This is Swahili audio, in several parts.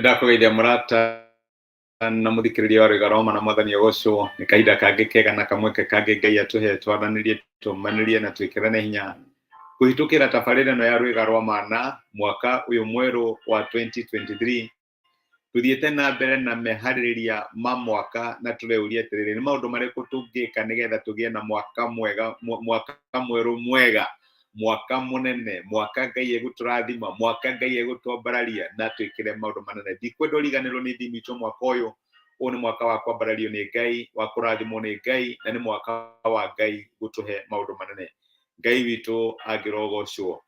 Nĩndakũgeithia mũrata na mũthikĩrĩria wa Rwĩga rwa Ma na Mwathani agocwo. Nĩ kahinda kangĩ kega na kamweke kangĩ Ngai atũhe twaranĩrie tũmanĩrie na twĩkĩrane hinya kũhĩtũkĩra tabarĩra ĩno ya Rwĩga rwa Ma na mwaka ũyũ mwerũ wa 2023 tuthiĩte na mbere na meharĩrĩria ma mwaka na tũreuria atĩrĩrĩ nĩ maũndũ marĩkũ tũngĩka nĩgetha tũgĩe na mwaka mwega, mwaka mwerũ mwega, mwaka mũnene, mwaka Ngai egũtũrathima, mwaka Ngai egũtwambararia na twĩkĩre maũndũ manene. Ndikwenda ũriganĩrwo nĩ thimi itũ mwaka ũyũ. Ũyũ nĩ mwaka wa kwambarario nĩ Ngai, wa kũrathimwo nĩ Ngai, na nĩ mwaka wa Ngai gũtũhe maũndũ manene. Ngai witũ angĩrogocwo.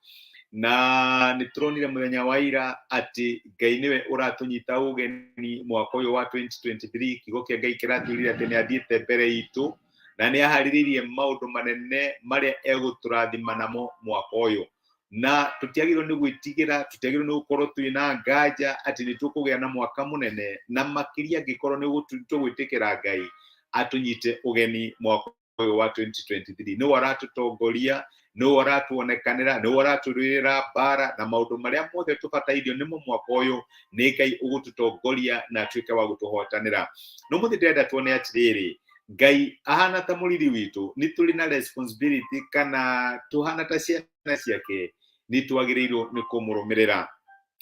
Na nĩtũronire mũthenya wa ira atĩ Ngai nĩwe ũratũnyita ũgeni mwaka ũyũ wa 2023. Kiugo kĩa Ngai kĩratwĩrire atĩ nĩ athiĩte mbere itũ na nĩ aharĩrĩirie maũndũ manene marĩa egũtũrathima namo mwaka ũyũ. Na tũtiagĩrĩirwo nĩ gwĩtigĩra, tũtiagĩrĩirwo nĩ gũkorwo twĩna nganja atĩ nĩ tũkũgĩa na mwaka mũnene, na makĩria angĩkorwo nĩ tũgwĩtĩkĩra Ngai atũnyite ũgeni mwaka ũyũ wa 2023. Nĩwe aratũtongoria, nĩwe aratuonekanĩra, nĩwe aratũrũĩrĩra mbara na maũndũ marĩa mothe tũbatairio nĩmo mwaka ũyũ nĩ Ngai ũgũtũtongoria na atuĩke wa gũtũhotanĩra. No mũthĩ ndĩrenda tuone atĩrĩrĩ, Ngai ahana ta mũriri witũ, nĩ tũrĩ na responsibility kana tuhana ta ciana ciake, nĩ twagĩrĩirwo nĩ kũmũrũmĩrĩra.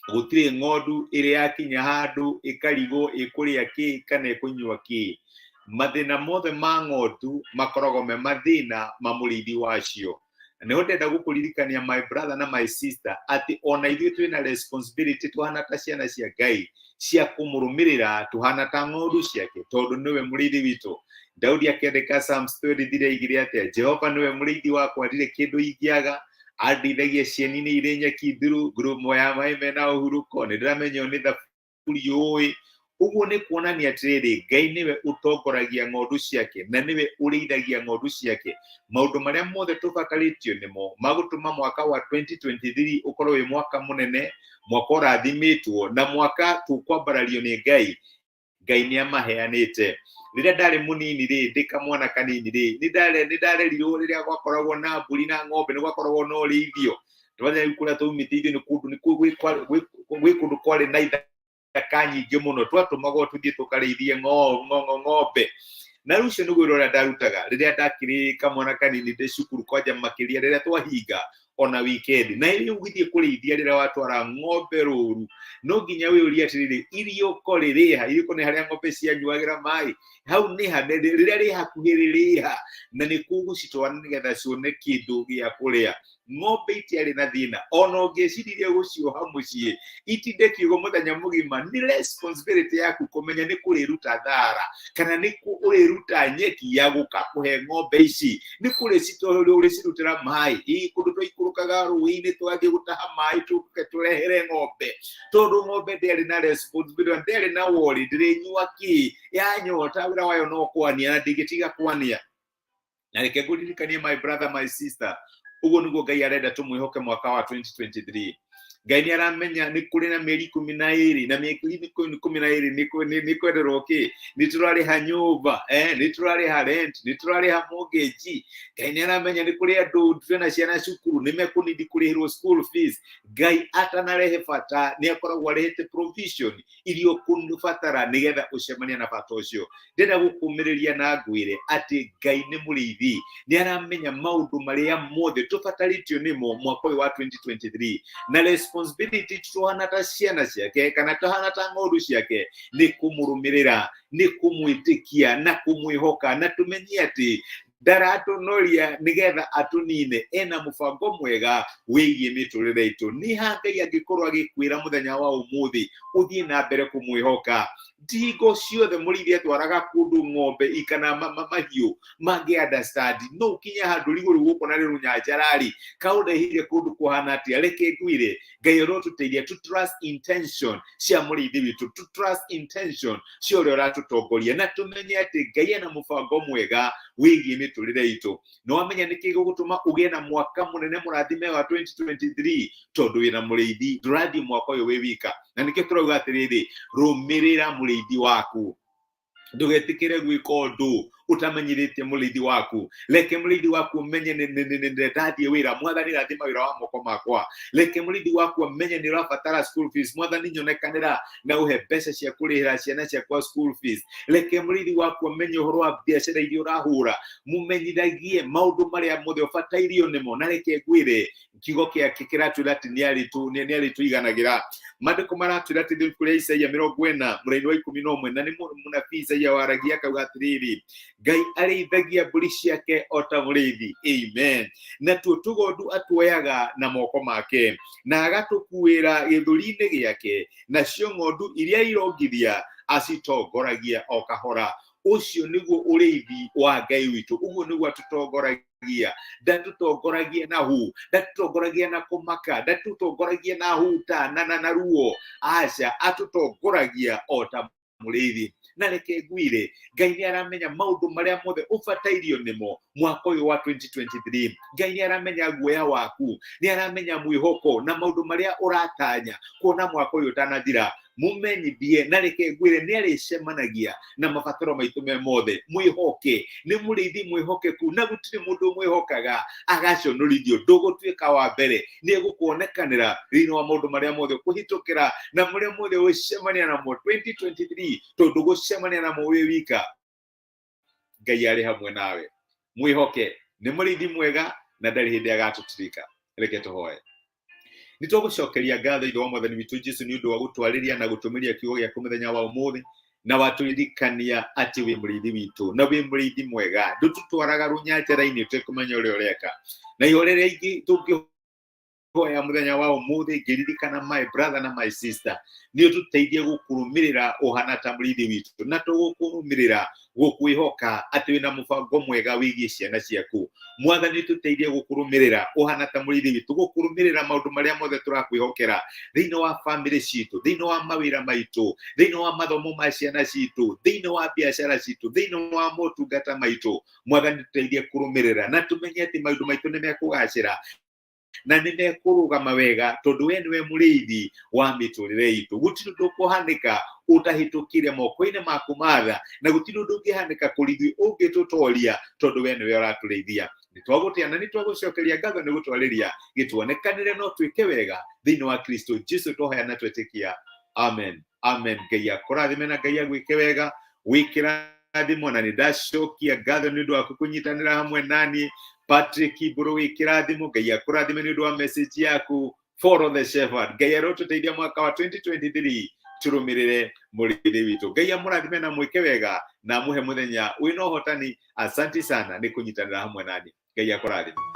Gũtirĩ ng'ondu ĩrĩ yakinya handũ ĩkarigwo ĩkũrĩa kĩ kana ĩkũnyua kĩ. Mathĩna mothe ma ng'ondu makoragwo me mathĩna ma mũrĩithi wacio. Nĩho ndenda gũkũririkania my brother na my sister atĩ ona ithuĩ twĩ na responsibility tuhana ta ciana cia Ngai cia kũmũrũmĩrĩra, tuhana ta ng'ondu ciake, tondũ nĩwe mũrĩithi witũ. Daudi akĩandĩka Psalms 33 atĩa, Jehova nĩwe mũrĩithi wakwa, ndirĩ kĩndũ ingĩaga, andĩithagia cieni-inĩ irĩ nyeki nduru, ngurumo ya maĩ mena ũhurũko, nĩndĩramenywo nĩ thaburi ũĩ. Ũguo nĩ kuonania atĩrĩrĩ, Ngai nĩwe ũtongoragia ng'ondu ciake na nĩwe ũrĩithagia ng'ondu ciake. Maũndũ marĩa mothe tũbatarĩtio nĩmo magũtũma mwaka wa 2023 ũkorwo wĩ mwaka mũnene, mwaka ũrathimĩtwo na mwaka tũkwambarario nĩ Ngai. Ngai nĩ amaheanĩte. Rĩrĩa ndarĩ mũnini rĩ, ndĩ kamwana kanini rĩ, nĩ ndarerirwo rĩrĩa gwakoragwo na mbũri na ng'ombe, nĩ gwakoragwo na ũrĩithio. Twathĩ kũrĩa twaumĩte ithuĩ gwĩ kũndũ kwarĩ na ithaka nyingĩ mũno, twatũmagwo tũthiĩ tũkarĩithie ng'ombe. Na rĩu ũcio nĩguo ũrĩa ndarutaga rĩrĩa ndakĩrĩ kamwana kanini ndĩ cukuru, kwanja makĩria rĩrĩa twahinga ona weekend. Na rĩu gũthiĩ kũrĩithia rĩrĩa watwara ng'ombe rũru, no nginya wĩyũrie atĩrĩrĩ, irioko rĩrĩha, irioko nĩ harĩa ng'ombe cianyuagĩra maĩ, hau nĩ ha, rĩrĩa rĩ hakuhĩ rĩrĩha, na nĩ kũgũcitwara nĩgetha cione kĩndũ gĩa kũrĩa. Ng'ombe itiarĩ na thĩna, ona ũngĩciririe gũcioha mũciĩ itinde kiugo mũthenya mũgima, nĩ responsibility yaku kũmenya nĩ kũrĩruta thara kana nĩ kũrĩruta nyeki ya gũka kũhe ng'ombe ici, nĩ kũrĩcirutĩra maĩ. Kũndũ twaikũrũkaga rũĩ-inĩ twathiĩ gũtaha maĩ tũrehere ng'ombe, tondũ ng'ombe ndĩarĩ na responsibility, ndĩarĩ na worry, ndĩrĩnyua kĩ, yanyota wĩra wayo no kwania na ndĩngĩtiga kwania. Na reke ngũririkanie my brother, my sister, ũguo nĩguo Ngai arenda tũmwĩhoke mwaka wa 2023. Ngai nĩ aramenya nĩ kũrĩ na mĩeri 12 na mĩeri 12 nĩ kwenderwo kĩ, nĩ tũrarĩha nyũmba, nĩ tũrarĩha rent, nĩ tũrarĩha mortgage. Ngai nĩ aramenya nĩ kũrĩ andũ twĩna ciana cukuru nĩ mekũnidi kũrĩhĩrwo school fees. Ngai atanarehe bata nĩ akoragwo arehete provision iria ũkũbatara nĩgetha ũcemania na bata ũcio. Ndĩrenda gũkũmĩrĩria na ngwĩre atĩ Ngai nĩ mũrĩithi, nĩ aramenya maũndũ marĩa mothe tũbatarĩtio nĩmo mwaka ũyũ wa 2023, na responsibility tuhana ta ciana ciake kana tuhana ta ng'ondu ciake nĩ kũmũrũmĩrĩra, nĩ kũmwĩtĩkia na kũmwĩhoka, na tũmenye atĩ ndaratũnoria nĩgetha atũnine, ena mũbango mwega wĩgiĩ mĩtũrĩre itũ. Nĩ ha Ngai angĩkorwo agĩkwĩra mũthenya wa ũmũthĩ ũthiĩ na mbere kũmwĩhoka. Hingo ciothe mũrĩithi atwaraga kũndũ ng'ombe ikana mahiũ mangĩ understand, no ũkinye handũ rigũrũ gũkũ na rũnyanjarari kaũrehire kũndũ kũhana atĩa. Reke ngwĩre Ngai arotũteithia to trust intention cia mũrĩithi witũ, to trust intention cia ũrĩa ũratũtongoria, na tũmenye atĩ Ngai ena mũbango mwega wĩgiĩ mĩtũrĩre itũ. No wamenya nĩkĩ gũgũtũma ũgĩe na mwaka mũnene mũrathime wa 2023, tondũ wĩna mũrĩithi, ndũrathiĩ mwaka ũyũ wĩ wika. Na nĩkĩo tũrauga atĩrĩrĩ, rũmĩrĩra mũrĩithi waku, ndũgetĩkĩre gwĩka ũndũ utamenyithĩtie mũrĩithi waku. Reke mũrĩithi waku ũmenye nĩ ndathiĩ wĩra, Mwathani rathima wĩra wa moko makwa. Reke mũrĩithi waku amenye nĩ ũrabatara school fees, Mwathani nyonekanĩra na ũhe mbeca cia kũrĩhĩra ciana ciakwa school fees. Reke mũrĩithi waku amenye ũhoro wa biacara iria ũrahũra, mũmenyithagie maũndũ marĩa mothe ũbatairio nĩmo, na reke ngwĩre kiugo gĩake kĩratwĩra atĩ nĩ arĩtũiganagĩra. Maandĩko maratwĩra atĩ kũrĩa Isaia 40 mũraini wa 11, na nĩ mũnabii Isaia waragia akauga atĩrĩrĩ, Ngai arĩithagia mbũri ciake o ta mũrĩithi. Amen. Natuo tũgondu atuoyaga na moko make, na agatũkuĩra gĩthũri-inĩ gĩake, nacio ng'ondu iria irongithia acitongoragia o kahora. Ucio nĩguo ũrĩithi wa Ngai witũ, ũguo nĩguo atũtongoragia. Ndatũtongoragia na hu, ndatũtongoragia na kũmaka, ndatũtongoragia na huta na ruo. Aca, atũtongoragia o ta mũrĩithi. Na reke ngwĩre, Ngai nĩ aramenya maũndũ marĩa mothe ũbatairio nĩmo mwaka ũyũ wa 2023. Ngai nĩ aramenya guoya waku, nĩ aramenya mwĩhoko na maũndũ marĩa ũratanya kuona mwaka ũyũ ũtanathira. Mũmenyithie, na reke ngwĩre nĩ arĩcemanagia na mabataro maitũ me mothe. Mwĩhoke, nĩ mũrĩithi mwĩhokeku, na gũtirĩ mũndũ mwĩhokaga agaconorithio. Ndũgũtuĩka wa mbere, nĩ egũkuonekanĩra thĩinĩ wa maũndũ marĩa mothe kũhĩtũkĩra na marĩa mothe ũcemania namo 2023, tondũ gũcemania namo wĩ wika. Ngai arĩ hamwe nawe. Mwĩhoke, nĩ mũrĩithi mwega na ndarĩ hĩndĩ agatũtirika. Reke tũhoe. Nĩtũgũcokeria ngatho Ithe wa Mwathani witũ Jesũ nĩ ũndũ wa gũtwarĩria na gũtũmĩria kiugo gĩaku mũthenya wa ũmũthĩ, na watũririkania atĩ wĩ mũrĩithi witũ, na wĩ mũrĩithi mwega. Ndũtũtwaraga rũnyanjara-inĩ tũkũmenya ũrĩa ũreka. Na ihoya rĩrĩa ingĩ tũngĩhoya mũthenya wa ũmũthĩ, ngĩririkana my brother na my sister, nĩ ũtũteithie gũkũrũmĩrĩra ũhana ta mũrĩithi witũ, na tũgũkũrũmĩrĩra gũkwĩhoka atĩ wĩna mũbango mwega wĩgiĩ ciana ciaku. Mwathani tũteithie gũkũrũmĩrĩra ũhana ta mũrĩithi witũ, gũkũrũmĩrĩra maũndũ marĩa mothe tũrakwĩhokera thĩinĩ wa family citũ, thĩinĩ wa mawĩra maitũ, thĩinĩ wa mathomo ma ciana citũ, thĩinĩ wa biacara citũ, thĩinĩ wa motungata maitũ. Mwathani tũteithie kũrũmĩrĩra na tũmenye atĩ maũndũ maitũ nĩ mekũgacĩra na nĩ mekũrũgama wega, tondũ we nĩwe mũrĩithi wa mĩtũrĩre itũ. Gũtirĩ ũndũ ũkũhanĩka ũtahĩtũkire moko-inĩ maku matha, na gũtirĩ ũndũ ũngĩhanĩka kũrĩ ũngĩtũtoria, tondũ we nĩwe ũratũrĩithia. Nĩtwagũtĩa na nĩtwagũcokeria ngatho nĩ gũtwarĩria gĩtuonekanĩre no twĩke wega thĩinĩ wa Kristo Jesũ tũhoya na twĩtĩkia. Amen. Amen. Ngai akũrathime na Ngai agwĩke wega. Wĩkĩrathimo, na nĩndacokia ngatho nĩ ũndũ wa kũnyitanĩra hamwe nani. Patrick Iburu wĩkĩrathimo, Ngai akũrathime nĩ ũndũ wa message yaku. Follow the Shepherd. Ngai arotũteithia mwaka wa 2023 tũrũmĩrĩre mũrĩithi witũ. Ngai amũrathime na mwĩke wega na mũhe mũthenya wĩna ũhotani. Asante sana nĩ kũnyitanĩra hamwe nani. Ngai akũrathime.